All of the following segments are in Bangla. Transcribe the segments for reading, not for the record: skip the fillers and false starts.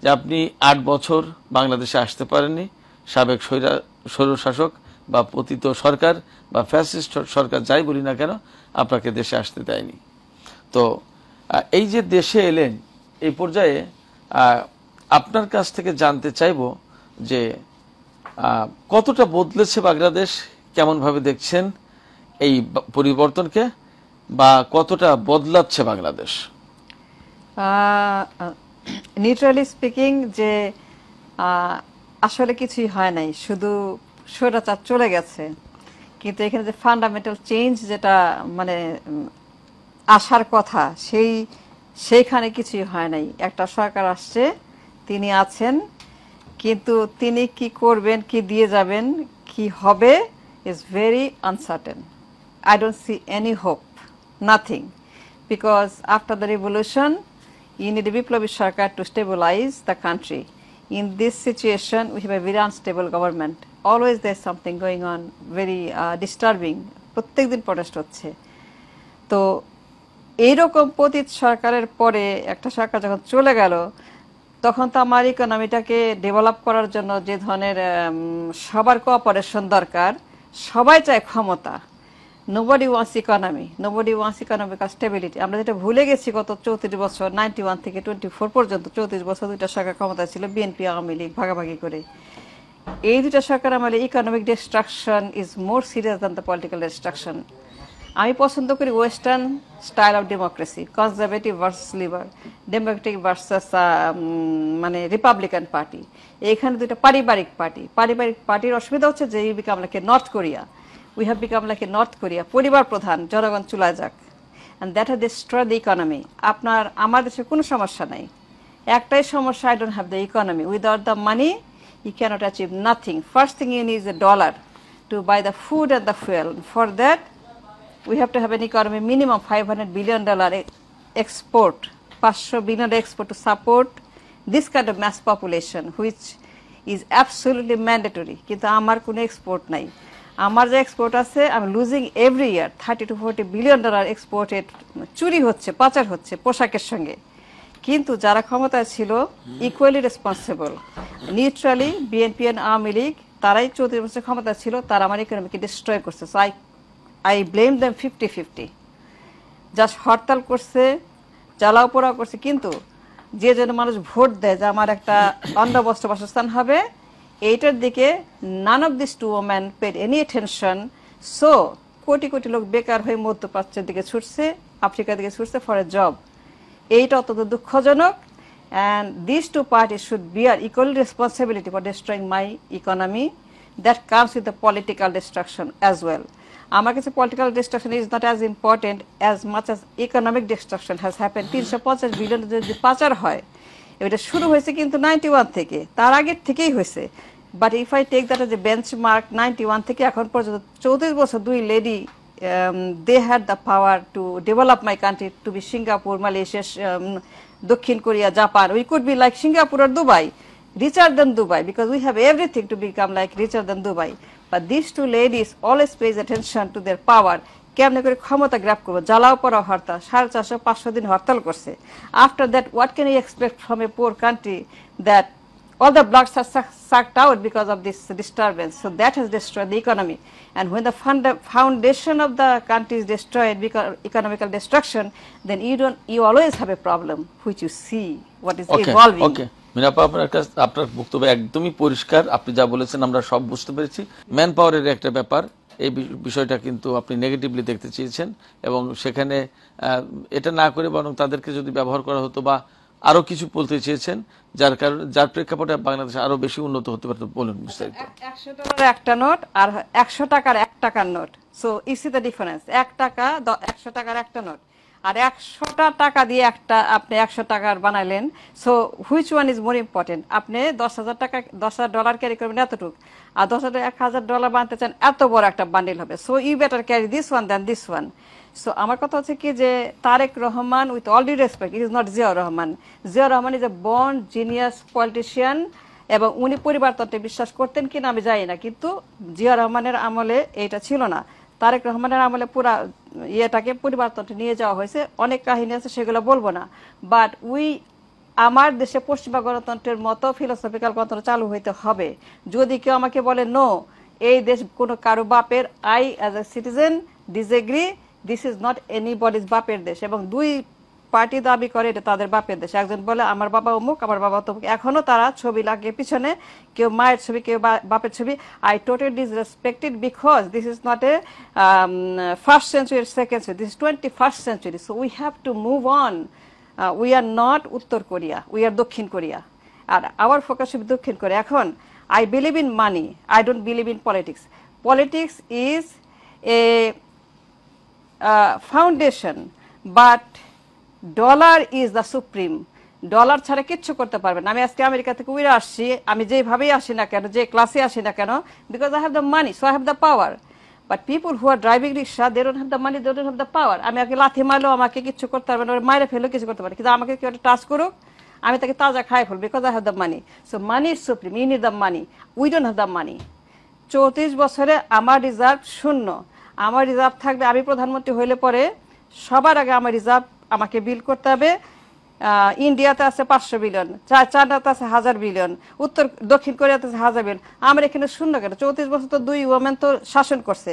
যে আপনি 8 বছর বাংলাদেশে আসতে পারেননি, সাবেক স্বৈরশাসক বা পতিত সরকার বা ফ্যাসিস্ট সরকার যাই বলি না কেন আপনাকে দেশে আসতে দেয়নি। তো এই যে দেশে এলেন এই পর্যায়ে আপনার কাছ থেকে জানতে চাইব যে কতটা বদলেছে বাংলাদেশ, কেমনভাবে দেখছেন এই পরিবর্তনকে, বা কতটা বদলাচ্ছে বাংলাদেশ? নিউট্রালি স্পিকিং, যে আসলে কিছুই হয় নাই, শুধু স্বৈরাচার চলে গেছে, কিন্তু এখানে যে ফান্ডামেন্টাল চেঞ্জ যেটা মানে আসার কথা সেইখানে কিছুই হয় নাই। একটা সরকার আসছে, তিনি আছেন, কিন্তু তিনি কি করবেন, কি দিয়ে যাবেন, কি হবে is very uncertain. I don't see any hope, nothing, because after the revolution you need a Biplobi Sarkar to stabilize the country. In this situation we have a very unstable government, always there's something going on very disturbing, প্রত্যেক দিন প্রটেস্ট হচ্ছে। তো এইরকম পতিত সরকারের পরে একটা সরকার যখন চলে গেল, তখন তো আমার ইকোনমিটাকে ডেভেলপ করার জন্য যে ধরনের সবার কোঅপারেশন দরকার, সবাই চায় ক্ষমতা। Nobody wants economy, nobody wants economical stability. আমরা যেটা ভুলে গেছি গত 34 বছর, 91 থেকে 24 পর্যন্ত 34 বছর দুইটা সরকার ক্ষমতা ছিল, বিএনপি আওয়ামী লীগ ভাগাভাগি করে। এই দুইটা সরকার আমলে economic destruction is more serious than the political destruction. আমি পছন্দ করি western style of democracy, conservative versus liber, democratic versus মানে রিপাবলিকান পার্টি। এইখানে দুইটা পারিবারিক পার্টির অসুবিধা হচ্ছে যে you become like a North Korea, we have become like a North Korea, পরিবার প্রধান, জনগণ চুলা যাক, and that has destroy the economy. আমার দেশে কোনো সমস্যা নাই, একটাই সমস্যা, I don't have the economy. Without the money you cannot achieve nothing. First thing you need is a dollar to buy the food and the fuel. For that we have to have an economy minimum $500 billion export, 500 billion export to support this kind of mass population, which is absolutely mandatory. কিন্তু আমার কোনো এক্সপোর্ট নাই। আমার যে এক্সপোর্ট আছে, আমি losing every year $30 to $40 billion exported, চুরি হচ্ছে, পাচার হচ্ছে পোশাকের সঙ্গে। কিন্তু যারা ক্ষমতায় ছিল equally responsible, neutrally BNP and Awami League, তারাই 34 বছর ক্ষমতায় ছিল, তারা আমার ইকোনমিকে ডিস্ট্রয় করছে। So I blame them 50-50। Just hartal করছে, জ্বালাও পোড়াও করছে, কিন্তু যে জন্য মানুষ ভোট দেয় যে আমার একটা অন্ন বস্ত্র বাসস্থান হবে, এইটার দিকে none of this two woman paid any attention. So কোটি কোটি লোক বেকার হয়ে মধ্যপ্রাচ্যের দিকে ছুটছে, আফ্রিকার দিকে ছুটছে ফর এ জব। এইটা অত্যন্ত দুঃখজনক, and these two parties should bear equal responsibility for destroying my economy. That comes with the political destruction as well. আমার কাছে political destruction is not as important as much as economic destruction has happened. 350 billion যদি পাচার হয়, এটা শুরু হয়েছে কিন্তু 91 থেকে, তার আগের থেকেই হয়েছে। But if I take that as a benchmark, 91 থেকে এখন পর্যন্ত 34 বছর দুই lady, they had the power to develop my country to be Singapore, Malaysia, Dakhin Korea, Japan. We could be like Singapore or Dubai, richer than Dubai, because we have everything to become like richer than Dubai. But these two ladies always pays attention to their power. কেমনে করে ক্ষমতা গ্র্যাব করবো, জ্বালাও পড়া হরতাল, 450-500 দিন হরতাল করছে। After that, what can you expect from a poor country that all the bloods are sucked out because of this disturbance? So that has destroyed the economy. And when the foundation of the country is destroyed because economical destruction, then you always have a problem which you see what is evolving. Okay. মিনাপা, আপনার বক্তব্য একদমই পরিষ্কার, আপনি যা বলেছেন আমরা সব বুঝতে পেরেছি। ম্যান পাওয়ারের একটা ব্যাপার, এই বিষয়টা কিন্তু আপনি নেগেটিভলি দেখতে চেয়েছেন, এবং সেখানে এটা না করে বরং তাদেরকে যদি ব্যবহার করা হতো বা আরো কিছু বলতে চেয়েছেন, যার প্রেক্ষাপটে বাংলাদেশ আরো বেশি উন্নত হতে পারত। বলুন বিস্তারিত। 100 ডলার একটা নোট আর 100 টাকার 1 টাকার note, so you see the difference. 1 টাকা 100 টাকার একটা নোট, আর 100টা টাকা দিয়ে একটা আপনি 100 টাকার বানাইলেন। So which one is more important? আপনি 10,000 টাকা, 10,000 ডলার ক্যারি করবেন এতটুক, আর 10,000 ডলার বানাতে চান এত বড় একটা বান্ডিল হবে। So you better carry this one than this one. So আমার কথা হচ্ছে কি যে Tarek Rahman, with all due respect, it is not Ziaur Rahman. Ziaur Rahman is a born genius politician, এবং উনি পরিবারতন্ত্রে বিশ্বাস করতেন কিনা আমি জানি না, কিন্তু জিয়াউর রহমানের আমলে এইটা ছিল না। তারেক রহমানের আমলে পুরা ইয়েটাকে পরিবারতন্ত্রে নিয়ে যাওয়া হয়েছে। অনেক কাহিনী আছে, সেগুলো বলবো না। বাট উই আমার দেশে পশ্চিমা গণতন্ত্রের মতো ফিলোসফিক্যাল গণতন্ত্র চালু হইতে হবে। যদি কেউ আমাকে বলে নো, এই দেশ কোনো কারো বাপের, I as a citizen disagree, this is not anybody's বাপের দেশ। এবং দুই পার্টি দাবি করে এটা তাদের বাপের দেশ। একজন বলে আমার বাবা অমুক, আমার বাবা তমুক, এখনো তারা ছবি লাগিয়ে পিছনে, কেউ মায়ের ছবি, কেউ বাপের ছবি। I totally disrespected because this is not a first century, second century, this 21st century, so we have to move on. We are not উত্তর কোরিয়া, উই আর দক্ষিণ Korea, are our focus should দক্ষিণ কোরিয়া। এখন I believe in money, I don't believe in politics. Politics is a foundation, but dollar is the supreme. Dollar ছাড়া কিচ্ছু করতে পারবে না। আমি আজকে আমেরিকা থেকে উড়ে আসছি, আমি যেভাবেই আসি না কেন, যে ক্লাসে আসি না কেন, because I have the money, so I have the power. But people who are driving rickshaw, they don't have the money, they don't have the power. আমি আগে লাথি মারলেও আমাকে কিচ্ছু করতে পারবে না, মাইরে ফেলেও কিছু করতে পারে, কিন্তু আমাকে কেউ একটা টাচ করুক, আমি তাকে তাজা খাই ফেলবো, because I have the money. So money is supreme, you need the money, we don't have the money. 34 বছরে আমার রিজার্ভ শূন্য। আমার রিজার্ভ থাকলে আমি প্রধানমন্ত্রী হইলে পরে সবার আগে আমার রিজার্ভ আমাকে বিল করতে হবে। ইন্ডিয়াতে আছে 500 বিলিয়ন, চায়নাতে আছে 1000 বিলিয়ন, দক্ষিণ কোরিয়াতে আছে 1000 বিলিয়ন। আমার এখানে শূন্য কেন? 34 বছর তো দুই ওমেন তো শাসন করছে।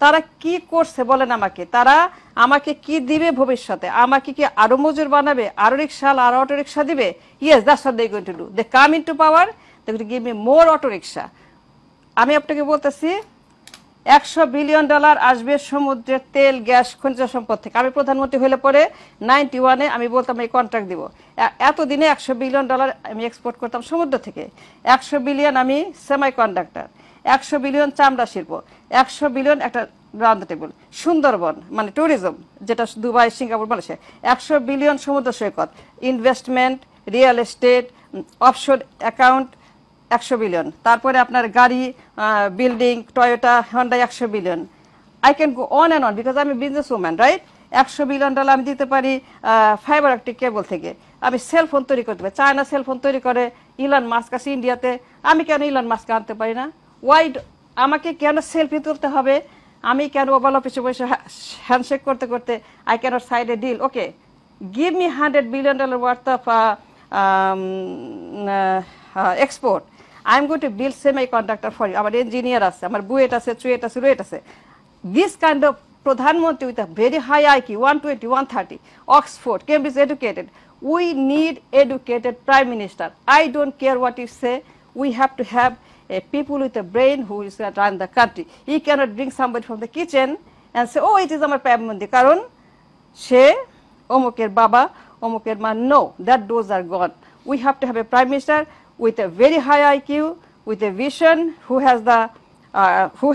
তারা কি করছে বলেন আমাকে? তারা আমাকে কি দিবে ভবিষ্যতে? আমাকে কি আরো মজুর বানাবে, আরো রিক্সা, আরো অটো রিক্সা দিবে? Yes, that's what they going to do. They come into power, they going to give me more auto rickshaw. আমি আপনাকে বলতেছি $100 বিলিয়ন আসবে সমুদ্রের তেল, গ্যাস, খনিজ সম্পদ থেকে। আমি প্রধানমন্ত্রী হলে পরে 91-এ আমি বলতাম এই কন্ট্রাক্ট দিব। এতদিনে $100 বিলিয়ন আমি এক্সপোর্ট করতাম সমুদ্র থেকে। 100 বিলিয়ন আমি সেমি কন্ডাক্টর, 100 বিলিয়ন চামড়া শিল্প, 100 বিলিয়ন একটা রাউন্ড টেবিল, সুন্দরবন মানে ট্যুরিজম, যেটা দুবাই, সিঙ্গাপুর, মালয়েশিয়া, 100 বিলিয়ন সমুদ্র সৈকত, investment, real estate, offshore account 100 billion, তারপরে আপনার গাড়ি, building, Toyota, Hyundai 100 billion. I can go on and on, because আমি বিজনেস ওম্যান, রাইট? $100 বিলিয়ন আমি দিতে পারি ফাইবার অপটিক কেবল থেকে। আমি সেলফোন তৈরি করতে পারি, চায়না সেলফোন তৈরি করে, ইলন মাস্ক আছে ইন্ডিয়াতে, আমি কেন ইলন মাস্ক আনতে পারি না? ওয়াইড আমাকে কেন সেলফি তুলতে হবে? আমি কেন ওভাল অফিসে বসে হ্যান্ডশেক করতে করতে, I can't side a deal? Okay, give me $100 billion worth of export. I'm going to build semiconductor for you. Our engineer আছে, আমার বুয়েট আছে, চুয়েট আছে, রুয়েট আছে। This kind of প্রধানমন্ত্রী with a very high IQ, 120, 130, Oxford, Cambridge educated. We need educated prime minister. I don't care what you say. We have to have a people with a brain who is going to run the country. He cannot bring somebody from the kitchen and say, oh, it is আমার prime minister. কারণ সে অমুকের বাবা, অমুকের মা। No, that those are gone. We have to have a prime minister with a very high IQ, with a vision, who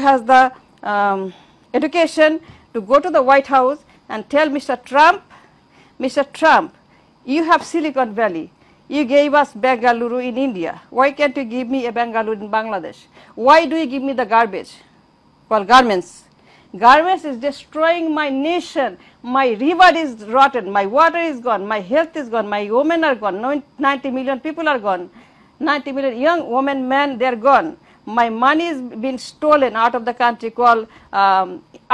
has the education to go to the White House and tell Mr. Trump, you have Silicon Valley, you gave us Bengaluru in India, why can't you give me a Bengaluru in Bangladesh? Why do you give me the garbage called garments? Garments is destroying my nation. My river is rotten, my water is gone, my health is gone, my women are gone, 90 million people are gone, 90 million young women, men, they're gone. My money is being stolen out of the country, called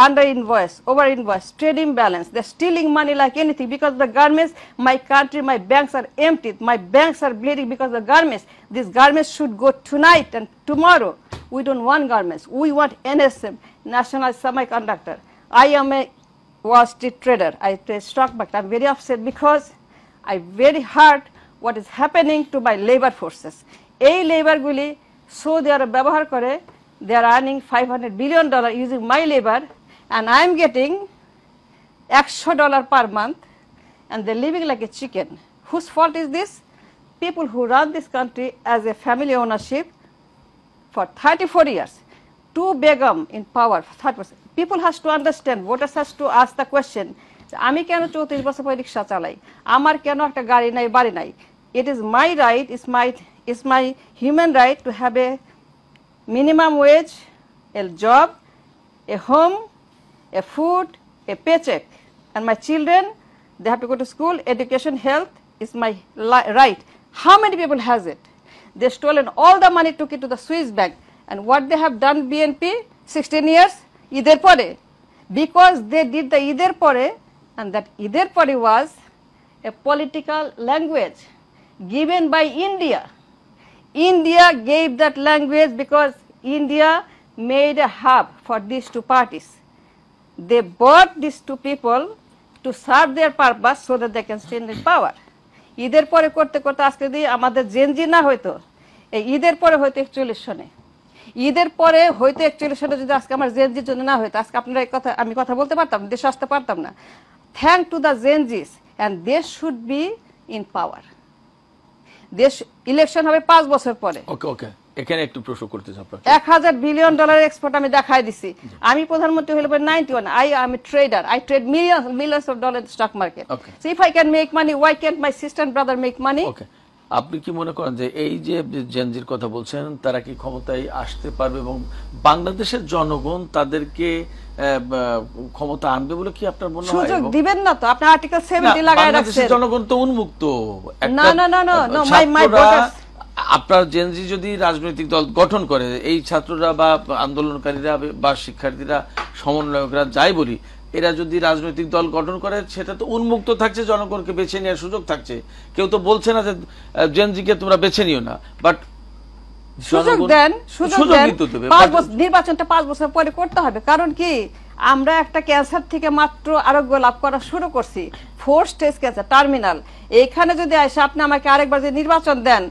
under invoice, over invoice, trade imbalance. They're stealing money like anything because of the garments. My country, my banks are empty. My banks are bleeding because of the garments. These garments should go tonight and tomorrow. We don't want garments. We want NSM, National Semiconductor. I am a Wall Street trader. I trade stock market. I'm very upset because I very hurt what is happening to my labor forces. এই লেবারগুলি সৌদি আরব ব্যবহার করে, they are earning $500 billion using my labor, and I am getting $100 per month, and they're living like a chicken. Whose fault is this? People who run this country as a family ownership for 34 years. Two Begum in power for 30%. People has to understand, voters has to ask the question, আমি কেন 34 বছর পরে রিক্সা চালাই? আমার কেন একটা গাড়ি নাই, বাড়ি নাই? It is my right, it's my human right to have a minimum wage, a job, a home, a food, a paycheck. And my children, they have to go to school, education, health is my right. How many people has it? They've stolen all the money, took it to the Swiss bank. And what they have done, BNP, 16 years, either pore. Because they did the either pore, and that either pore was a political language. given by India. India gave that language because India made a hub for these two parties. They bought these two people to serve their purpose so that they can stay in power. ঈদের পরে করতে করতে আজকে যদি আমাদের জেনজি না হইতো, এই ঈদের পরে হয়তো 41 সনে, ঈদের পরে হয়তো 41 সনে যদি আজকে আমার জেনজির জন্য না হইতো, আজকে আপনারা এই কথা আমি কথা বলতে পারতাম, দেশে আসতে পারতাম না। থ্যাংক টু দ্য জেনজিস, অ্যান্ড দেশ শুড বি ইন পাওয়ার। দেশ ইলেকশন হবে 5 বছর পরে। ওকে ওকে, এখানে একটু প্রশ্ন করতে চাই আপনাকে। $1000 বিলিয়ন এক্সপোর্ট আমি দেখাই দিছি। আমি প্রধানমন্ত্রী হলে 91, I am a trader, I trade millions of dollars in stock market. Okay. So if I can make money, why can't my sister and brother make money? ওকে, আপনি কি মনে করেন যে এই যে জেনজির কথা বলছেন, তারা কি ক্ষমতায় আসতে পারবে এবং বাংলাদেশের জনগণ তাদেরকে ক্ষমতা আনবে বলে কি আপনার মনে হয়? সুযোগ দিবেন না তো, আপনি আর্টিকেল 70 লাগায় রাখছেন। বাংলাদেশের জনগণ তো উন্মুক্ত। না না না না, my voters, আপনার জেনজি যদি রাজনৈতিক দল গঠন করে, এই ছাত্ররা বা আন্দোলনকারীরা বা শিক্ষার্থীরা, সমন্বয়করা যাই বলি, এরা যদি রাজনৈতিক দল গঠন করে, সেটা তো উন্মুক্ত থাকছে, জনগণকে বেছে নেওয়ার সুযোগ থাকছে। কেউ তো বলছে না যে জেনজিকে তোমরা বেছে নিও না, বাট সুযোগ দেন, সুযোগ দেন। নির্বাচনটা 5 বছর পরে করতে হবে। কারণ কি, আমরা একটা ক্যান্সার থেকে মাত্র আরোগ্য লাভ করা শুরু করছি, 4 স্টেজ ক্যান্সার, টার্মিনাল। এইখানে যদি আসে আপনি আমাকে আরেকবার যে নির্বাচন দেন,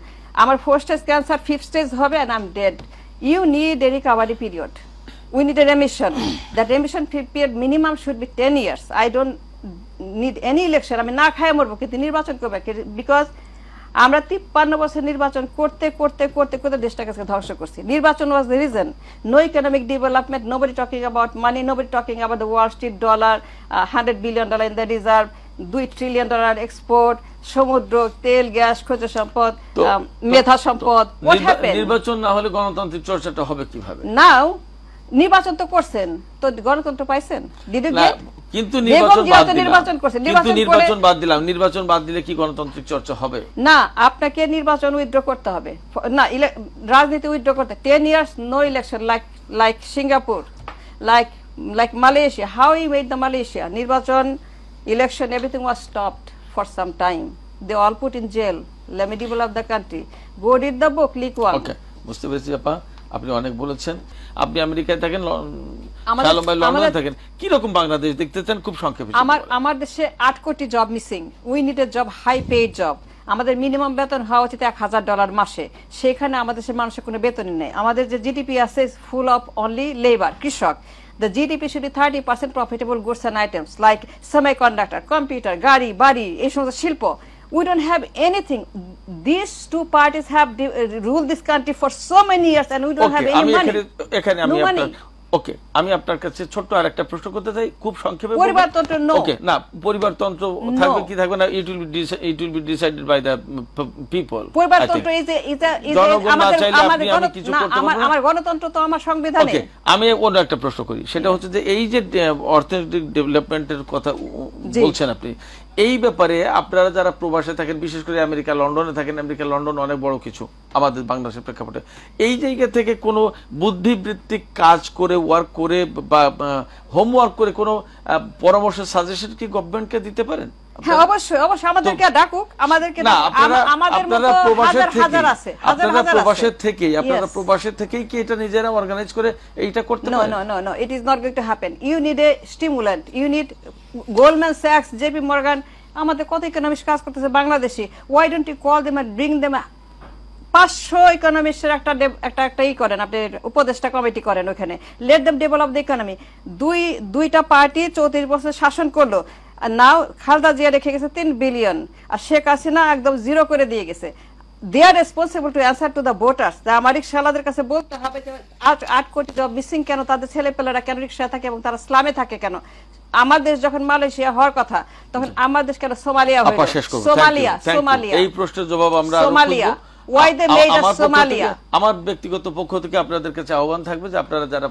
আমার 4 স্টেজ ক্যান্সার 5th স্টেজ হবে and I'm dead. You need a recovery period. We need a remission. That remission period minimum should be 10 years. I don't need any election. আমি না খায় মরবো, কিন্তু নির্বাচন করবো, বিকজ আমরা 53 বছর নির্বাচন করতে করতে করতে করতে দেশটাকে ধ্বংস করছি। নির্বাচন was the reason. No economic development, nobody talking about money, nobody talking about the Wall Street dollar, $100 billion in the reserve, $2 trillion export, সমুদ্র, তেল, গ্যাস, খনিজ সম্পদ, মেধা সম্পদ। What happened? নির্বাচন না হলে গণতান্ত্রিক চর্চাটা হবে কিভাবে? নাও নির্বাচন তো করছেন, তো গণতন্ত্র পাইছেন? কিন্তু নির্বাচন বাদ দিলাম, নির্বাচন বাদ দিলে কি গণতান্ত্রিক চর্চা হবে? না, আপনাকে নির্বাচন উইথড্র করতে হবে, না রাজনীতি উইথড্র করতে। 10 years no election, like Singapore, like Malaysia. How he made the Malaysia নির্বাচন, election, everything was stopped for some time. They all put in jail. Let me develop the country. Go read the book, Lee Kuan. Okay, বুঝতে পেরেছি আপা, আপনি অনেক বলেছেন। আপনি আমেরিকায় থাকেন, লন্ডনে থাকেন, কি রকম বাংলাদেশ দেখতে চান খুব সংক্ষেপে? আমার দেশে 8 কোটি job missing. We need a job, high paid job. আমাদের মিনিমাম বেতন হওয়া উচিত $1000 মাসে। সেখানে আমাদের দেশের মানুষের কোনো বেতনই নেই। আমাদের যে জিডিপি আছে ফুল অফ অনলি লেবার, কৃষক। The GDP should be 30% profitable goods and items like semiconductor, computer, গাড়ি, বাড়ি, এই সমস্ত শিল্প। We don't have anything. These two parties have ruled this country for so many years and we don't have any money. No money. ওকে, আমি আপনার কাছে ছোট্ট আরেকটা প্রশ্ন করতে চাই, খুব সংক্ষেপে। পরিবারতন্ত্র নো। ওকে, না পরিবারতন্ত্র থাকবে কি থাকবে না, it will be decided by the people. পরিবারতন্ত্র আমার গণতন্ত্র তো আমার সংবিধানে। ওকে, আমি অন্য একটা প্রশ্ন করি, সেটা হচ্ছে যে এই যে অর্থনৈতিক ডেভেলপমেন্টের কথা বলছেন আপনি, এই ব্যাপারে আপনারা যারা প্রবাসে থাকেন, বিশেষ করে আমেরিকা লন্ডনে থাকেন, আমেরিকা লন্ডন অনেক বড় কিছু আমাদের বাংলাদেশের প্রেক্ষাপটে, এই জায়গা থেকে কোনো বুদ্ধিবৃত্তিক কাজ করে, ওয়ার্ক করে বা হোমওয়ার্ক করে কোনো পরামর্শ, সাজেশন কি গভর্নমেন্টকে দিতে পারেন? হ্যাঁ, অবশ্যই অবশ্যই, আমাদেরকে ডাকুক, আমাদেরকে আপনারা প্রবাসের থেকেই কি এটা নিজেরা অর্গানাইজ করে এইটা করতে পারেন? No, it is not going to happen. You need a stimulant. You need Goldman Sachs, JP Morgan. আমাদের কত ইকোনমিস্ট কাজ করতেছে বাংলাদেশে। Why don't you call them and bring them 500 ইকোনমিস্টের একটা ই করেন, আপনি উপদেষ্টা কমিটি করেন ওখানে। Let them develop the economy. দুইটা পার্টি 34 বছর শাসন করলো, আর নাও খালেদা জিয়া রেখে গেছে 3 বিলিয়ন, আর শেখ হাসিনা একদম জিরো করে দিয়ে গেছে। They are responsible to answer to the voters. আমার রিকশাওয়ালাদের কাছে বলতে হবে যে 8 কোটি জব মিসিং কেন, তাদের ছেলেপেলেরা কেন রিকশায় থাকে এবং তারা স্লামে থাকে কেন? আমার দেশ যখন মালয়েশিয়া হওয়ার কথা, তখন আমার দেশ কেন সোমালিয়া হলো? সোমালিয়া এই প্রশ্নের জবাব আমরা Somalia. Why they made us Somalia? আমার ব্যক্তিগত পক্ষ থেকে আপনাদের কাছে আহ্বান থাকবে যে আপনারা যারা